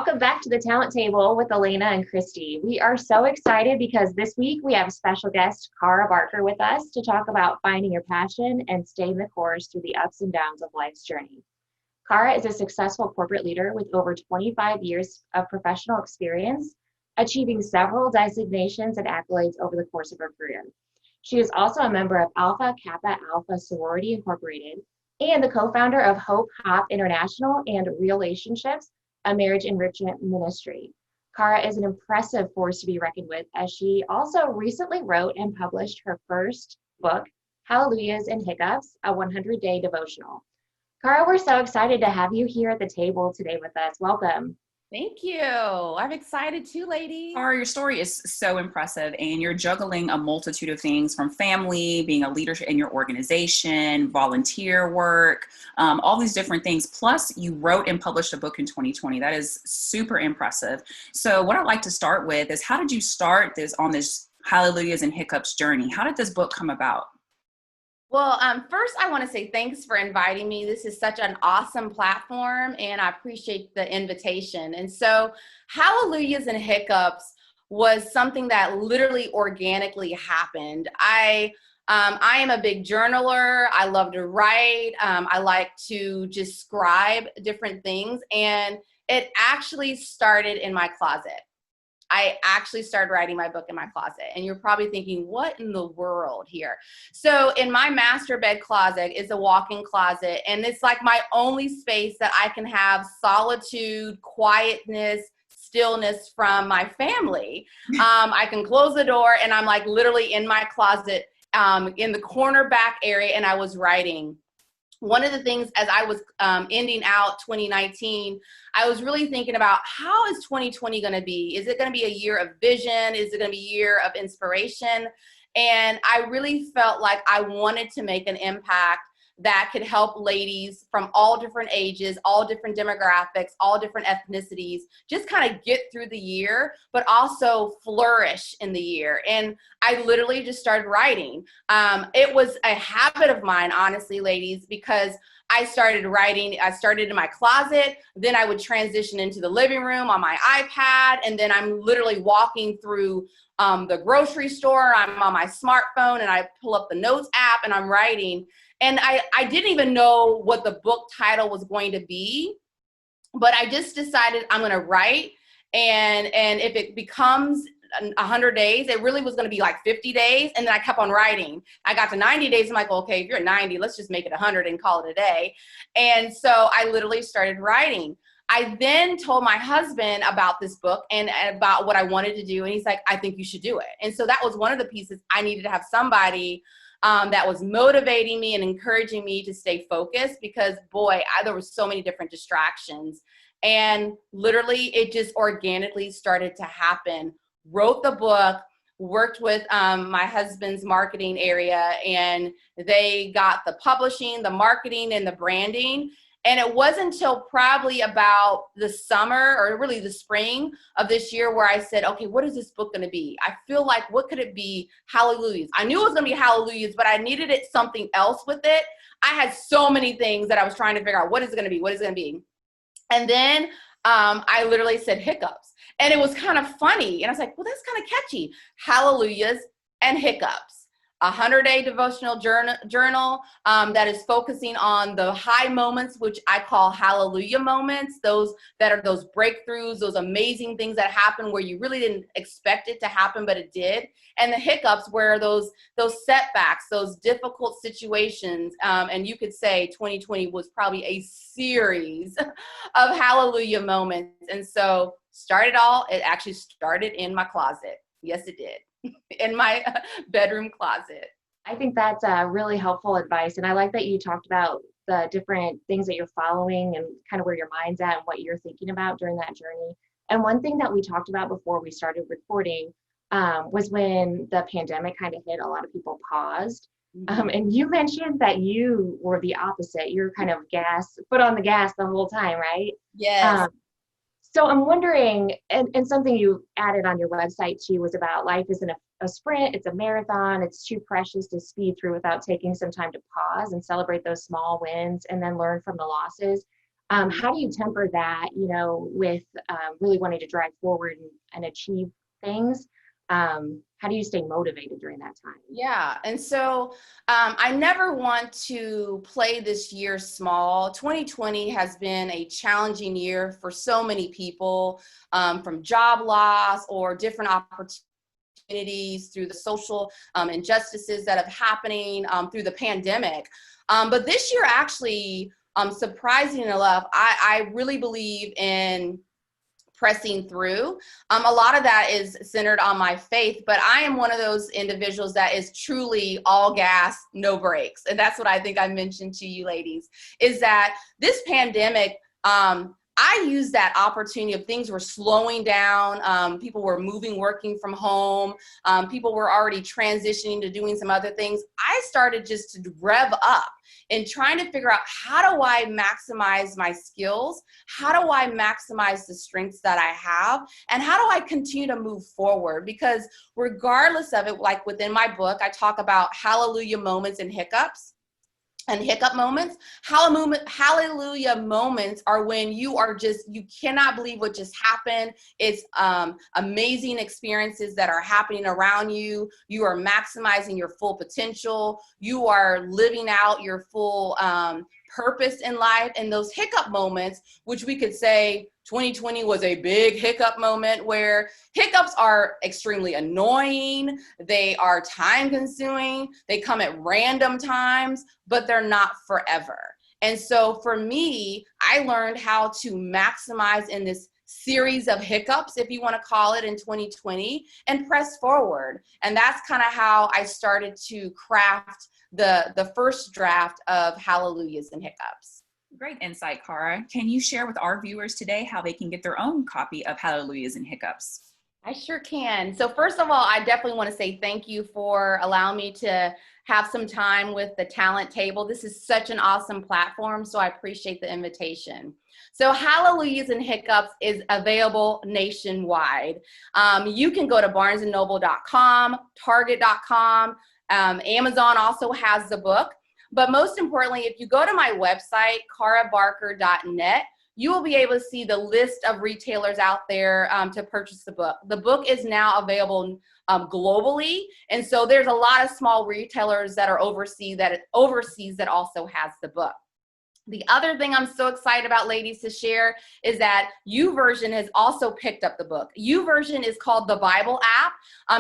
Welcome back to the Talent Table with Elena and Christy. We are so excited because this week we have special guest Cara Barker with us to talk about finding your passion and staying the course through the ups and downs of life's journey. Cara is a successful corporate leader with over 25 years of professional experience, achieving several designations and accolades over the course of her career. She is also a member of Alpha Kappa Alpha Sorority Incorporated and the co-founder of Hope Hop International and Relationships, a marriage enrichment ministry. Cara is an impressive force to be reckoned with, as she also recently wrote and published her first book, Hallelujahs and Hiccups, a 100-day devotional. Cara, we're so excited to have you here at the table today with us. Welcome. Thank you. I'm excited too, ladies. Cara, your story is so impressive, and you're juggling a multitude of things from family, being a leader in your organization, volunteer work, all these different things. Plus, you wrote and published a book in 2020. That is super impressive. So what I'd like to start with is, how did you start on this Hallelujahs and Hiccups journey? How did this book come about? Well, first I want to say thanks for inviting me. This is such an awesome platform, and I appreciate the invitation. And so Hallelujahs and Hiccups was something that literally organically happened. I am a big journaler. I love to write. I like to just scribe different things, and it actually started in my closet. I actually started writing my book in my closet, and you're probably thinking, what in the world here? So in my master bed closet is a walk-in closet, and it's like my only space that I can have solitude, quietness, stillness from my family. I can close the door, and I'm like literally in my closet in the corner back area, and I was writing. One of the things as I was ending out 2019, I was really thinking about, how is 2020 going to be? Is it going to be a year of vision? Is it going to be a year of inspiration? And I really felt like I wanted to make an impact that could help ladies from all different ages, all different demographics, all different ethnicities, just kind of get through the year, but also flourish in the year. And I literally just started writing. It was a habit of mine, honestly, ladies, because I started writing. I started in my closet, then I would transition into the living room on my iPad, and then I'm literally walking through the grocery store. I'm on my smartphone, and I pull up the notes app, and I'm writing. And I didn't even know what the book title was going to be, but I just decided I'm going to write. And if it becomes 100 days, it really was going to be like 50 days. And then I kept on writing. I got to 90 days. I'm like, well, okay, if you're at 90, let's just make it 100 and call it a day. And so I literally started writing. I then told my husband about this book and about what I wanted to do. And he's like, I think you should do it. And so that was one of the pieces. I needed to have somebody that was motivating me and encouraging me to stay focused, because boy, there were so many different distractions, and literally it just organically started to happen. Wrote the book, worked with my husband's marketing area, and they got the publishing, the marketing, and the branding. And it wasn't until probably about the summer, or really the spring of this year, where I said, okay, what is this book going to be? I feel like, what could it be? Hallelujahs. I knew it was going to be hallelujahs, but I needed it something else with it. I had so many things that I was trying to figure out, what is it going to be? What is it going to be? And then I literally said hiccups. And it was kind of funny. And I was like, well, that's kind of catchy. Hallelujahs and Hiccups. 100-day devotional journal that is focusing on the high moments, which I call hallelujah moments, those that are those breakthroughs, those amazing things that happen where you really didn't expect it to happen, but it did. And the hiccups, where those setbacks, those difficult situations, and you could say 2020 was probably a series of hallelujah moments. And so it actually started in my closet. Yes, it did. In my bedroom closet. I think that's really helpful advice. And I like that you talked about the different things that you're following and kind of where your mind's at and what you're thinking about during that journey. And one thing that we talked about before we started recording was when the pandemic kind of hit, a lot of people paused. And you mentioned that you were the opposite. You're kind of foot on the gas the whole time, right? Yes. So I'm wondering, and something you added on your website too was about life isn't a sprint, it's a marathon. It's too precious to speed through without taking some time to pause and celebrate those small wins and then learn from the losses. How do you temper that, with really wanting to drive forward and achieve things? How do you stay motivated during that time? Yeah. And so I never want to play this year small. 2020 has been a challenging year for so many people, from job loss or different opportunities through the social injustices that have happening through the pandemic. But this year, actually, surprising enough, I really believe in pressing through. A lot of that is centered on my faith, but I am one of those individuals that is truly all gas, no brakes. And that's what I think I mentioned to you ladies, is that this pandemic, I used that opportunity of things were slowing down. People were moving, working from home. People were already transitioning to doing some other things. I started just to rev up and trying to figure out, how do I maximize my skills? How do I maximize the strengths that I have? And how do I continue to move forward? Because regardless of it, like within my book, I talk about hallelujah moments and hiccups. And hiccup moments, hallelujah moments are when you cannot believe what just happened. It's amazing experiences that are happening around you. You are maximizing your full potential. You are living out your full purpose in life. And those hiccup moments, which we could say 2020 was a big hiccup moment, where hiccups are extremely annoying. They are time consuming. They come at random times, but they're not forever. And so for me, I learned how to maximize in this series of hiccups, if you want to call it, in 2020, and press forward. And that's kind of how I started to craft the first draft of Hallelujahs and Hiccups. Great insight, Cara. Can you share with our viewers today how they can get their own copy of Hallelujahs and Hiccups? I sure can. So first of all, I definitely want to say thank you for allowing me to have some time with the Talent Table. This is such an awesome platform, so I appreciate the invitation. So Hallelujahs and Hiccups is available nationwide. You can go to barnesandnoble.com, target.com. Amazon also has the book. But most importantly, if you go to my website, carabarker.net, you will be able to see the list of retailers out there to purchase the book. The book is now available globally, and so there's a lot of small retailers that are overseas that also has the book. The other thing I'm so excited about, ladies, to share is that YouVersion has also picked up the book. YouVersion is called the Bible app.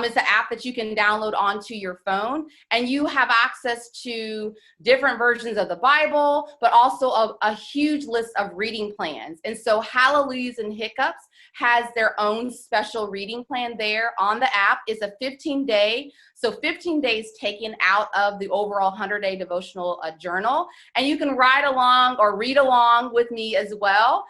It's an app that you can download onto your phone, and you have access to different versions of the Bible, but also a huge list of reading plans. And so Hallelujahs and Hiccups has their own special reading plan there on the app. It's a 15-day, so 15 days taken out of the overall 100-day devotional journal. And you can ride along or read along with me as well.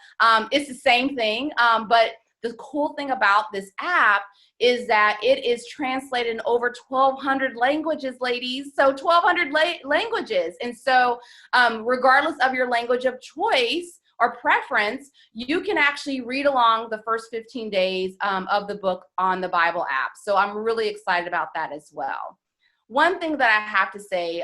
It's the same thing, but the cool thing about this app is that it is translated in over 1,200 languages, ladies. So 1,200 languages. And so regardless of your language of choice or preference, you can actually read along the first 15 days of the book on the Bible app. So I'm really excited about that as well. One thing that I have to say,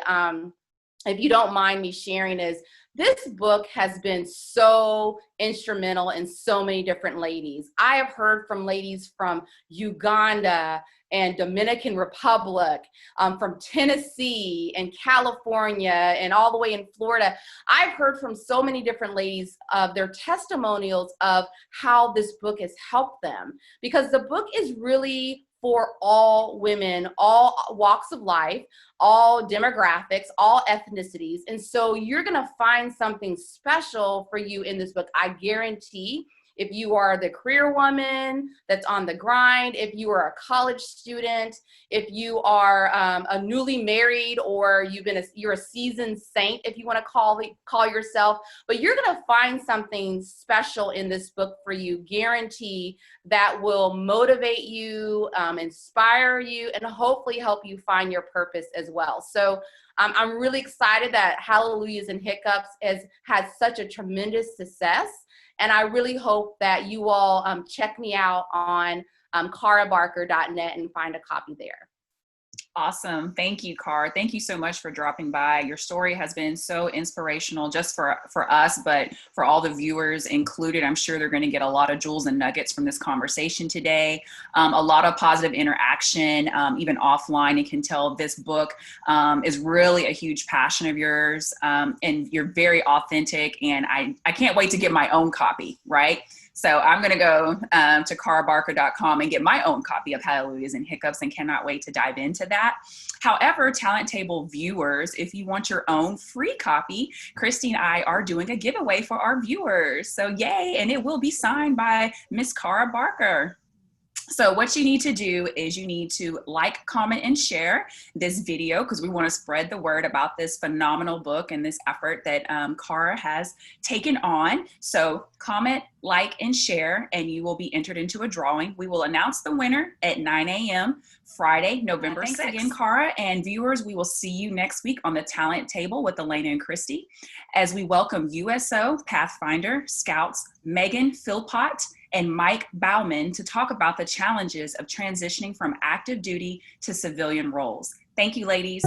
if you don't mind me sharing, is this book has been so instrumental in so many different ladies. I have heard from ladies from Uganda and Dominican Republic, from Tennessee and California and all the way in Florida. I've heard from so many different ladies of their testimonials of how this book has helped them, because the book is really for all women, all walks of life, all demographics, all ethnicities. And so you're gonna find something special for you in this book, I guarantee. If you are the career woman that's on the grind, if you are a college student, if you are a newly married, or you're a seasoned saint, if you want to call yourself, but you're going to find something special in this book for you, guarantee, that will motivate you, inspire you, and hopefully help you find your purpose as well. So I'm really excited that Hallelujahs and Hiccups has had such a tremendous success. And I really hope that you all check me out on carabarker.net and find a copy there. Awesome. Thank you, Car. Thank you so much for dropping by. Your story has been so inspirational just for us, but for all the viewers included. I'm sure they're going to get a lot of jewels and nuggets from this conversation today. A lot of positive interaction, even offline. You can tell this book is really a huge passion of yours, and you're very authentic. And I can't wait to get my own copy, right? So I'm going to go to carabarker.com and get my own copy of Hallelujahs and Hiccups, and cannot wait to dive into that. However, Talent Table viewers, if you want your own free copy, Christy and I are doing a giveaway for our viewers. So yay, and it will be signed by Miss Cara Barker. So what you need to do is you need to like, comment, and share this video because we want to spread the word about this phenomenal book and this effort that Cara has taken on. So comment, like, and share, and you will be entered into a drawing. We will announce the winner at 9 a.m. Friday, November 6th. Thanks again, Cara. And viewers, we will see you next week on the Talent Table with Elena and Christy as we welcome USO, Pathfinder, Scouts, Megan Philpott, and Mike Bauman to talk about the challenges of transitioning from active duty to civilian roles. Thank you, ladies.